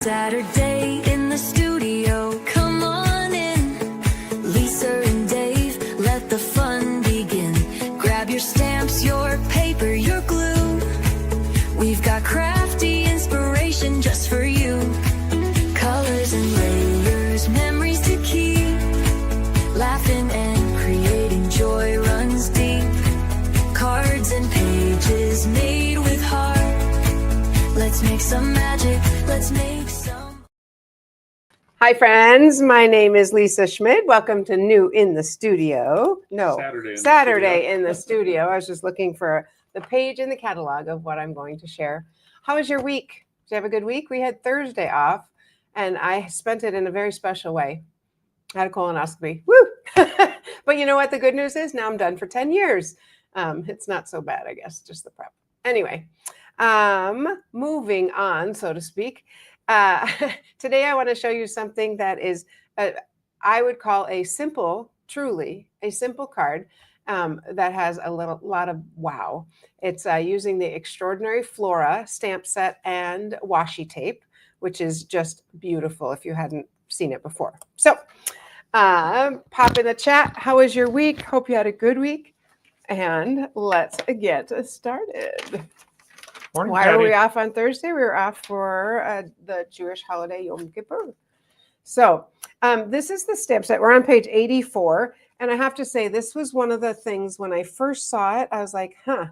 Saturday in the studio, come on in. Lisa and Dave, let the fun begin. Grab your stamps, your paper, your glue. We've got crafty inspiration just for you. Colors and layers, memories to keep. Laughing and creating joy runs deep. Cards and pages made with heart. Let's make some magic, let's make some. Hi friends, my name is Lisa Schmid. Welcome to New in the Studio. No, Saturday in the Studio. I was just looking for the page in the catalog of what I'm going to share. How was your week? Did you have a good week? We had Thursday off and I spent it in a very special way. I had a colonoscopy. Woo! But you know what the good news is? Now I'm done for 10 years. It's not so bad, I guess, just the prep. Anyway, moving on, so to speak. Today I want to show you something that is, I would call a simple, truly a simple card that has a lot of wow. It's using the Extraordinary Flora stamp set and washi tape, which is just beautiful if you hadn't seen it before. So pop in the chat. How was your week? Hope you had a good week. And let's get started. Morning, Why Patty. were we off on Thursday? We were off for the Jewish holiday Yom Kippur. So this is the stamp set. We're on page 84. And I have to say, this was one of the things when I first saw it, I was like, huh,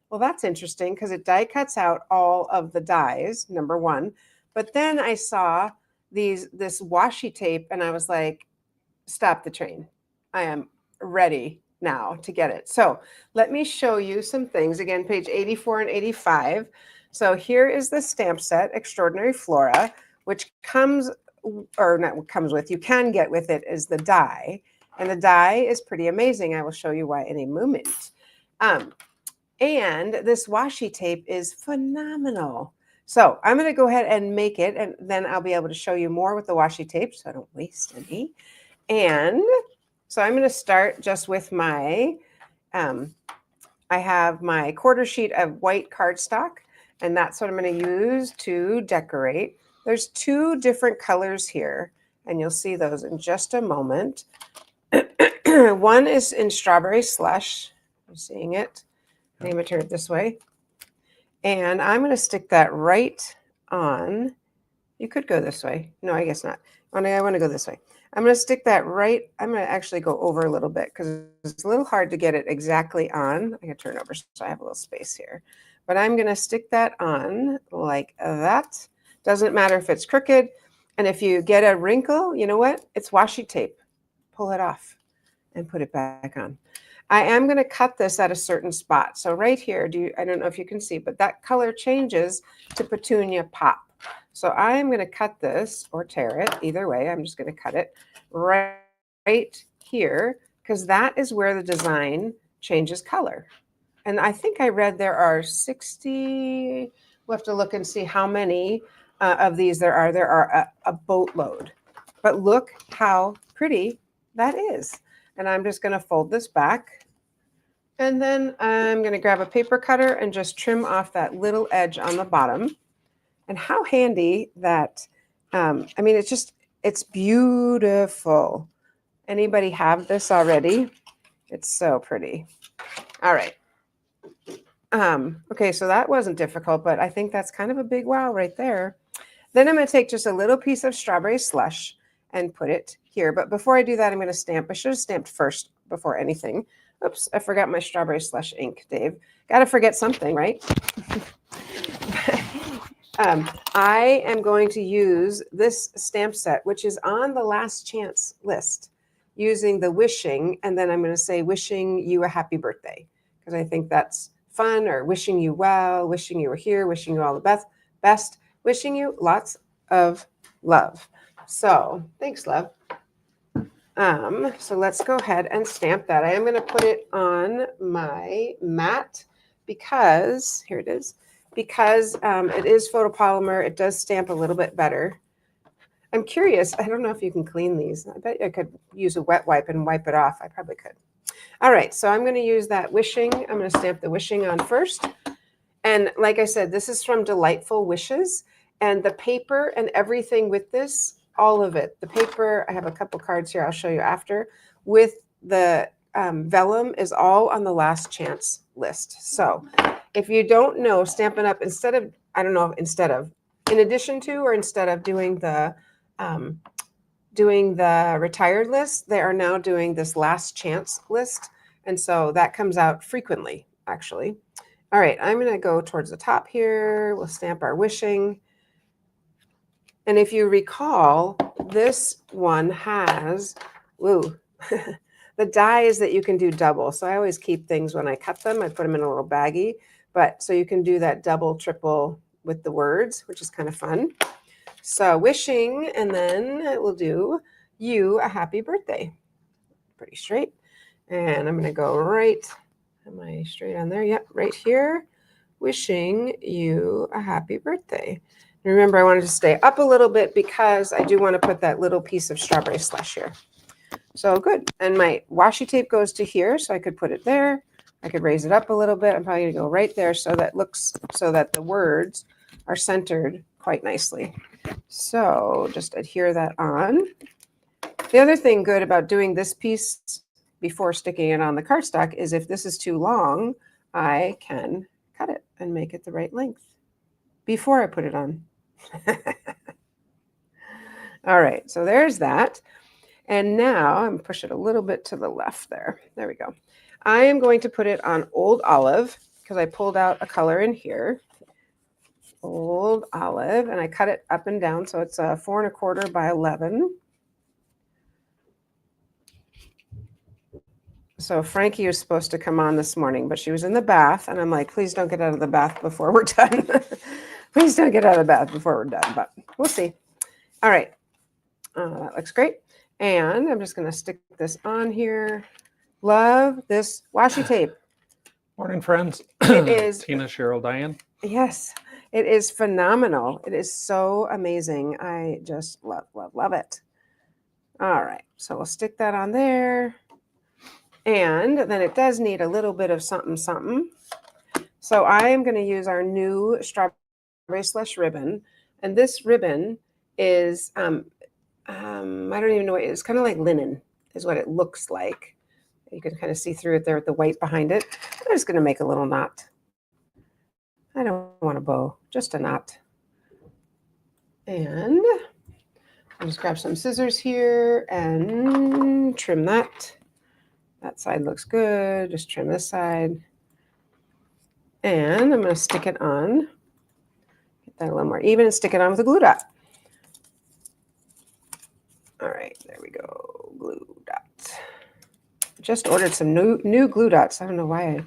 well, that's interesting because it die cuts out all of the dies, number one. But then I saw this washi tape and I was like, stop the train. I am ready now to get it. So let me show you some things. Again, page 84 and 85. So here is the stamp set, Extraordinary Flora, which comes, or not comes with, you can get with it, is the die. And the die is pretty amazing. I will show you why in a moment. And this washi tape is phenomenal. So I'm going to go ahead and make it, and then I'll be able to show you more with the washi tape so I don't waste any. And so I'm going to start just with my, I have my quarter sheet of white cardstock, and that's what I'm going to use to decorate. There's two different colors here, and you'll see those in just a moment. One is in Strawberry Slush. I'm seeing it. I'm going to turn it this way. And I'm going to stick that right on. You could go this way. No, I guess not. I want to go this way. I'm going to stick that right. I'm going to actually go over a little bit because it's a little hard to get it exactly on. I can turn over so I have a little space here. But I'm going to stick that on like that. Doesn't matter if it's crooked. And if you get a wrinkle, you know what? It's washi tape. Pull it off and put it back on. I am going to cut this at a certain spot. So right here, I don't know if you can see, but that color changes to Petunia Pop. So I'm going to cut this or tear it. Either way, I'm just going to cut it right here because that is where the design changes color. And I think I read there are 60, we'll have to look and see how many of these there are. There are a boatload. But look how pretty that is. And I'm just going to fold this back. And then I'm going to grab a paper cutter and just trim off that little edge on the bottom. And how handy that, I mean, it's beautiful. Anybody have this already? It's so pretty. All right. Okay, so that wasn't difficult, but I think that's kind of a big wow right there. Then I'm going to take just a little piece of Strawberry Slush and put it here. But before I do that, I'm going to stamp. I should have stamped first before anything. Oops, I forgot my Strawberry Slush ink, Dave. Got to forget something, right? I am going to use this stamp set, which is on the last chance list, using the wishing, and then I'm going to say wishing you a happy birthday, because I think that's fun, or wishing you well, wishing you were here, wishing you all the best, wishing you lots of love. So thanks, love. So let's go ahead and stamp that. I am going to put it on my mat because, here it is, because it is photopolymer. It does stamp a little bit better. I'm curious. I don't know if you can clean these. I bet I could use a wet wipe and wipe it off. I probably could. All right, so I'm going to use that wishing. I'm going to stamp the wishing on first. And like I said, this is from Delightful Wishes. And the paper and everything with this, all of it, the paper, I have a couple cards here I'll show you after, with the vellum is all on the last chance list. So if you don't know, Stampin' Up, instead of, I don't know, instead of, in addition to, or instead of doing the retired list, they are now doing this last chance list. And so that comes out frequently, actually. All right, I'm going to go towards the top here. We'll stamp our wishing. And if you recall, this one has, woo, the dies that you can do double. So I always keep things when I cut them, I put them in a little baggie. But so you can do that double, triple with the words, which is kind of fun. So wishing, and then it will do you a happy birthday. Pretty straight. And I'm going to go right, am I straight on there? Yep, right here. Wishing you a happy birthday. And remember, I wanted to stay up a little bit because I do want to put that little piece of strawberry slush here. So good. And my washi tape goes to here, so I could put it there. I could raise it up a little bit. I'm probably going to go right there so that the words are centered quite nicely. So just adhere that on. The other thing good about doing this piece before sticking it on the cardstock is if this is too long, I can cut it and make it the right length before I put it on. All right, so there's that. And now I'm push it a little bit to the left there. There we go. I am going to put it on Old Olive because I pulled out a color in here. Old Olive, and I cut it up and down, so it's 4 1/4 by 11. So Frankie was supposed to come on this morning, but she was in the bath, and I'm like, please don't get out of the bath before we're done. Please don't get out of the bath before we're done, but we'll see. All right, that looks great. And I'm just going to stick this on here. Love this washi tape. Morning, friends. It is Tina, Cheryl, Diane. Yes, it is phenomenal. It is so amazing. I just love, love, love it. All right, so we'll stick that on there. And then it does need a little bit of something, something. So I am going to use our new strawberry slush ribbon. And this ribbon is, I don't even know what it is. It's kind of like linen is what it looks like. You can kind of see through it there with the white behind it. I'm just going to make a little knot. I don't want a bow, just a knot. And I'll just grab some scissors here and trim that. That side looks good. Just trim this side. And I'm going to stick it on. Get that a little more even and stick it on with a glue dot. All right, there we go. Glue dot. Just ordered some new glue dots. I don't know why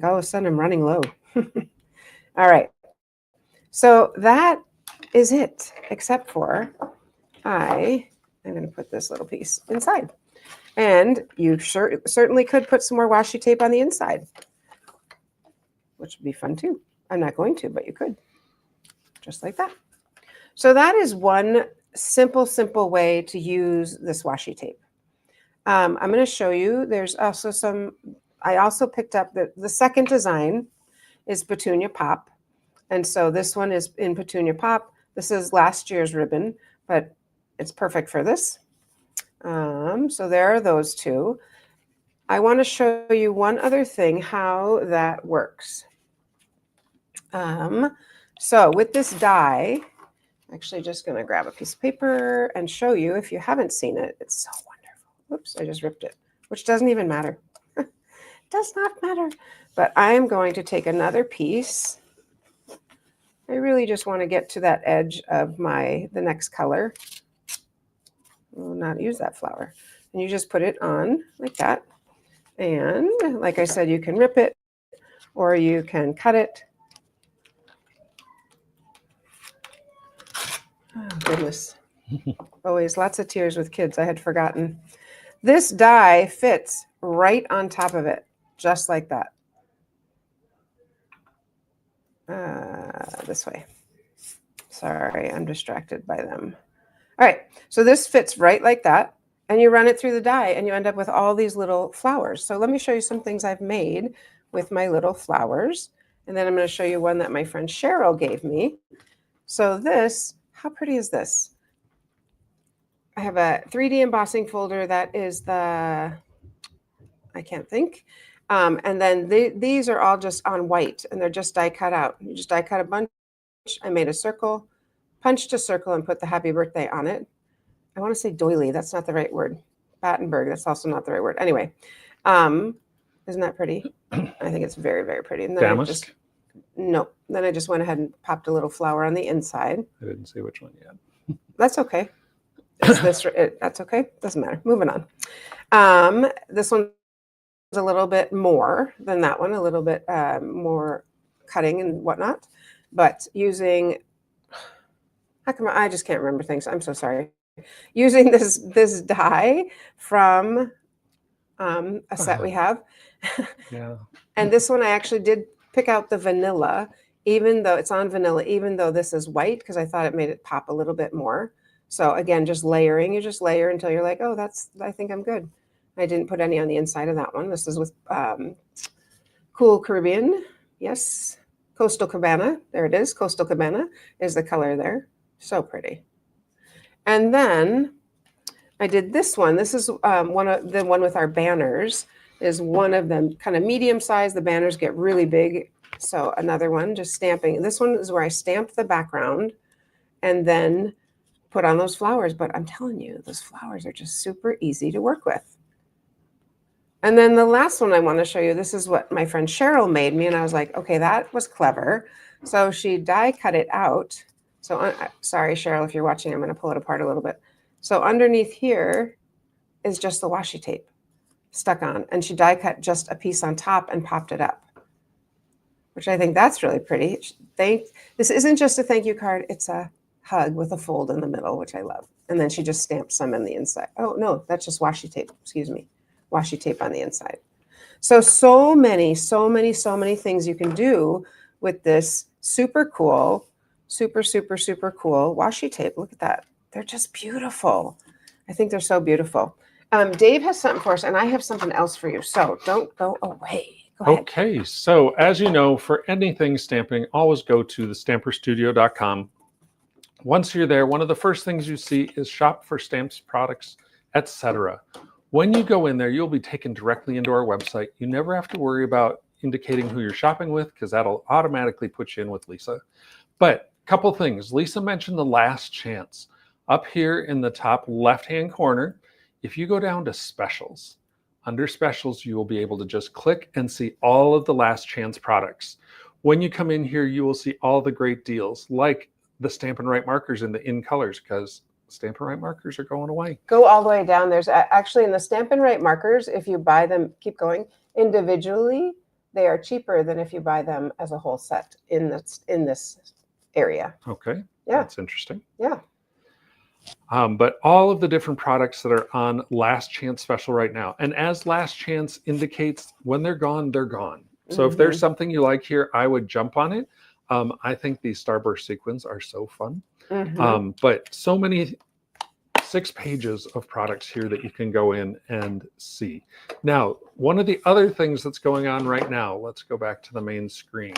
all of a sudden I'm running low. All right. So that is it, except for I'm going to put this little piece inside. And you certainly could put some more washi tape on the inside, which would be fun too. I'm not going to, but you could. Just like that. So that is one simple way to use this washi tape. I'm going to show you, there's also I also picked up the second design is Petunia Pop. And so this one is in Petunia Pop. This is last year's ribbon, but it's perfect for this. So there are those two. I want to show you one other thing, how that works. So with this die, I'm actually just going to grab a piece of paper and show you if you haven't seen it. It's so wonderful. Oops, I just ripped it, which doesn't even matter. Does not matter. But I'm going to take another piece. I really just want to get to that edge of the next color. I will not use that flower. And you just put it on like that. And like I said, you can rip it or you can cut it. Oh, goodness. Always lots of tears with kids. I had forgotten. This die fits right on top of it, just like that. This way. Sorry, I'm distracted by them. All right, so this fits right like that. And you run it through the die and you end up with all these little flowers. So let me show you some things I've made with my little flowers. And then I'm going to show you one that my friend Cheryl gave me. So this, how pretty is this? I have a 3D embossing folder that is I can't think. And then these are all just on white and they're just die cut out. You just die cut a bunch. I made a circle, punched a circle and put the happy birthday on it. I want to say doily. That's not the right word. Battenberg. That's also not the right word. Anyway, isn't that pretty? I think it's very, very pretty. And then Damask? no. Then I just went ahead and popped a little flower on the inside. I didn't say which one yet. That's okay. That's okay. Doesn't matter. Moving on. This one's a little bit more than that one, a little bit more cutting and whatnot, but using, how come I just can't remember things? I'm so sorry. Using this die from a set we have. Yeah. And this one I actually did pick out the vanilla, even though it's on vanilla, even though this is white, because I thought it made it pop a little bit more. So again, just layering, you just layer until you're like, oh, I think I'm good. I didn't put any on the inside of that one. This is with Cool Caribbean. Yes. Coastal Cabana. There it is. Coastal Cabana is the color there. So pretty. And then I did this one. This is the one with our banners is one of them, kind of medium size. The banners get really big. So another one, just stamping. This one is where I stamped the background and then put on those flowers. But I'm telling you, those flowers are just super easy to work with. And then the last one I want to show you, this is what my friend Cheryl made me. And I was like, okay, that was clever. So she die cut it out. So sorry, Cheryl, if you're watching, I'm going to pull it apart a little bit. So underneath here is just the washi tape stuck on. And she die cut just a piece on top and popped it up, which I think that's really pretty. This isn't just a thank you card. It's a hug with a fold in the middle, which I love. And then she just stamped some in the inside. Oh, no, that's just washi tape. Excuse me. Washi tape on the inside. So many things you can do with this super cool, super cool washi tape. Look at that. They're just beautiful. I think they're so beautiful. Dave has something for us, and I have something else for you. So don't go away. Go ahead. Okay, so as you know, for anything stamping, always go to thestamperstudio.com. Once you're there, one of the first things you see is shop for stamps, products, etc. When you go in there, you'll be taken directly into our website. You never have to worry about indicating who you're shopping with because that'll automatically put you in with Lisa. But a couple things. Lisa mentioned the last chance. Up here in the top left-hand corner, if you go down to specials, under specials, you will be able to just click and see all of the last chance products. When you come in here, you will see all the great deals like the Stampin' Right markers in the in colors because Stampin' Right markers are going away. Go all the way down. There's actually in the Stampin' Right markers, if you buy them, keep going, individually, they are cheaper than if you buy them as a whole set in this area. Okay. Yeah. That's interesting. Yeah. But all of the different products that are on Last Chance Special right now, and as Last Chance indicates, when they're gone, they're gone. So if there's something you like here, I would jump on it. I think these Starburst sequins are so fun. But so many 6 pages of products here that you can go in and see. Now, one of the other things that's going on right now, let's go back to the main screen.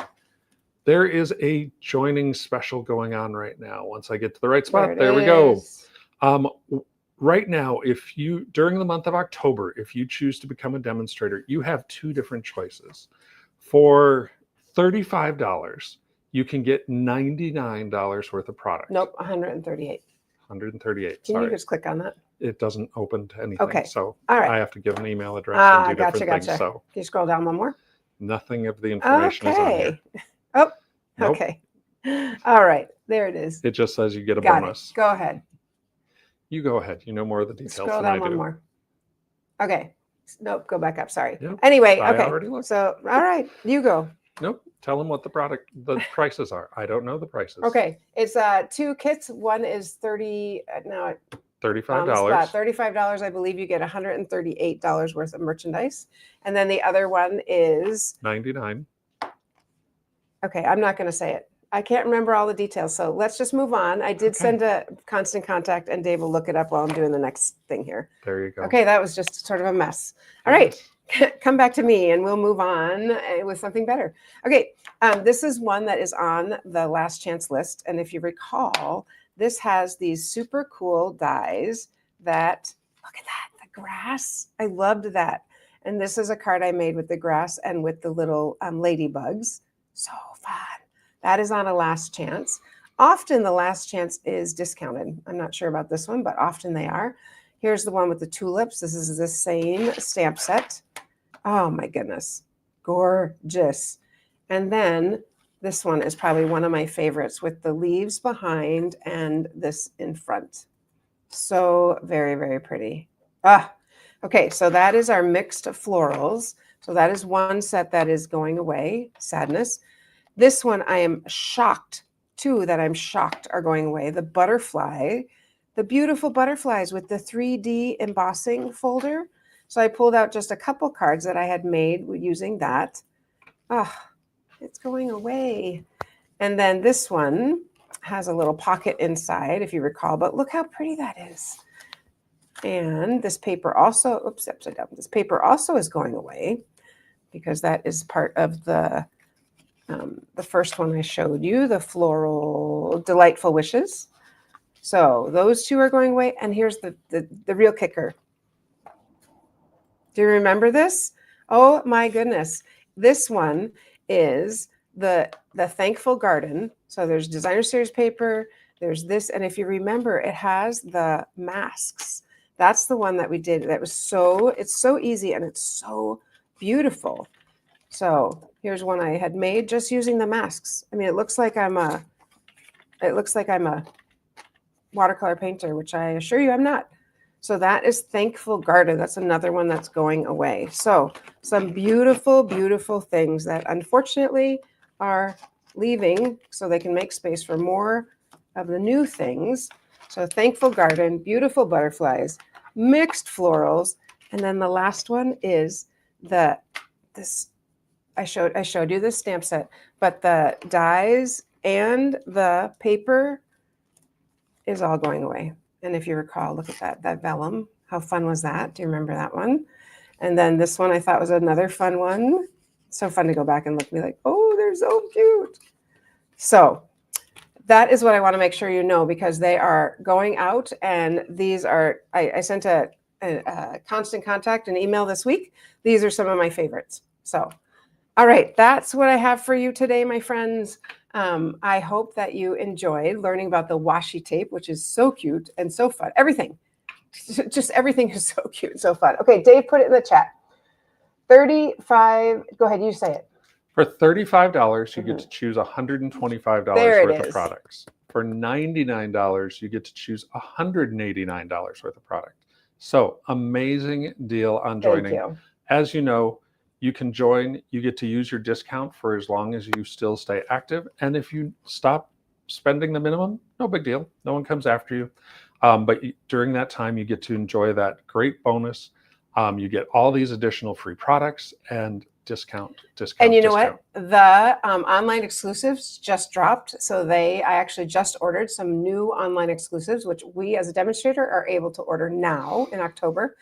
There is a joining special going on right now. Once I get to the right spot, there we go. Right now, if you, during the month of October, if you choose to become a demonstrator, you have 2 different choices. For $35, you can get $99 worth of product. Nope, 138. 138. Can you just click on that? It doesn't open to anything. Okay. So all right. I have to give an email address and do different things. So Can you scroll down one more? nothing of the information is on here. Oh, Nope. okay. All right. There it is. It just says you get a Got bonus. it. Go ahead. You go ahead. You know more of the details Scroll than I down one do. more. Okay. Nope. Go back up. Sorry. Yep. Anyway. I Okay. already looked. So, all right. You go. Nope. Tell them what the prices are. I don't know the prices. Okay. It's 2 kits. One is 30. Now $35. $35. I believe you get $138 worth of merchandise. And then the other one is $99. okay. I'm not going to say it. I can't remember all the details. So let's just move on. I did send a constant contact and Dave will look it up while I'm doing the next thing here. There you go. Okay. That was just sort of a mess. All right. come back to me and we'll move on with something better. Okay, this is one that is on the last chance list. And if you recall, this has these super cool dies that, look at that, the grass. I loved that. And this is a card I made with the grass and with the little ladybugs. So fun. That is on a last chance. Often the last chance is discounted. I'm not sure about this one, but often they are. Here's the one with the tulips. This is the same stamp set. Oh my goodness, gorgeous. And then this one is probably one of my favorites with the leaves behind and this in front. So very, very pretty. Okay, so that is our mixed florals. So that is one set that is going away, sadness. This one I am shocked, two that I'm shocked are going away. The butterfly, the beautiful butterflies with the 3D embossing folder. So I pulled out just a couple cards that I had made using that. It's going away. And then this one has a little pocket inside, if you recall, but look how pretty that is. And this paper also, oops, upside down. This paper also is going away because that is part of the first one I showed you, the floral delightful wishes. So those two are going away. And here's the real kicker. Do you remember this? Oh my goodness. This one is the Thankful Garden. So there's designer series paper, there's this, and if you remember, it has the masks. That's the one that we did. That was it's so easy and it's so beautiful. So here's one I had made just using the masks. I mean, it looks like I'm a watercolor painter, which I assure you I'm not. So that is Thankful Garden. That's another one that's going away. So some beautiful, beautiful things that unfortunately are leaving so they can make space for more of the new things. So Thankful Garden, beautiful butterflies, mixed florals. And then the last one is I showed you this stamp set, but the dies and the paper is all going away. And if you recall, look at that vellum. How fun was that? Do you remember that one? And then this one I thought was another fun one. So fun to go back and look and be like, oh, they're so cute. So that is what I want to make sure you know, because they are going out. And these are, I sent a constant contact, an email this week. These are some of my favorites. So, all right, that's what I have for you today, my friends. I hope that you enjoyed learning about the washi tape, which is so cute and so fun. Everything, just everything is so cute and so fun. Okay, Dave put it in the chat. 35, go ahead, you say it. For $35, you get to choose $125 worth of products. For $99, you get to choose $189 worth of product. So amazing deal on joining. Thank you. As you know, you can join, you get to use your discount for as long as you still stay active. And if you stop spending the minimum, no big deal. No one comes after you. But during that time, you get to enjoy that great bonus. You get all these additional free products and discount. And you know what? The online exclusives just dropped. So I actually just ordered some new online exclusives, which we as a demonstrator are able to order now in October.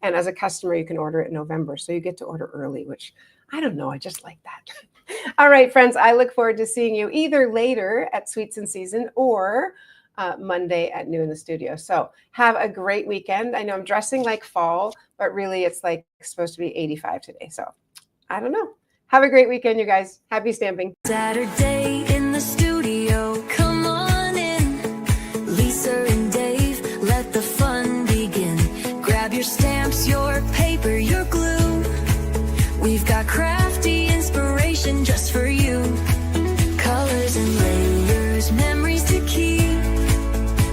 And as a customer, you can order it in November. So you get to order early, which I don't know. I just like that. All right, friends, I look forward to seeing you either later at Sweets in Season or Monday at noon in the studio. So have a great weekend. I know I'm dressing like fall, but really it's like supposed to be 85 today. So I don't know. Have a great weekend, you guys. Happy stamping. Saturday in the studio, come on in. Lisa and Dave, let the fun begin. Grab your stamps, your paper, your glue. We've got crafty inspiration just for you. Colors and layers, memories to keep.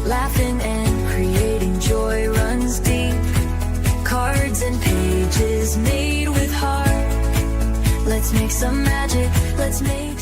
Laughing and creating joy runs deep. Cards and pages made with heart. Let's make some magic. Let's make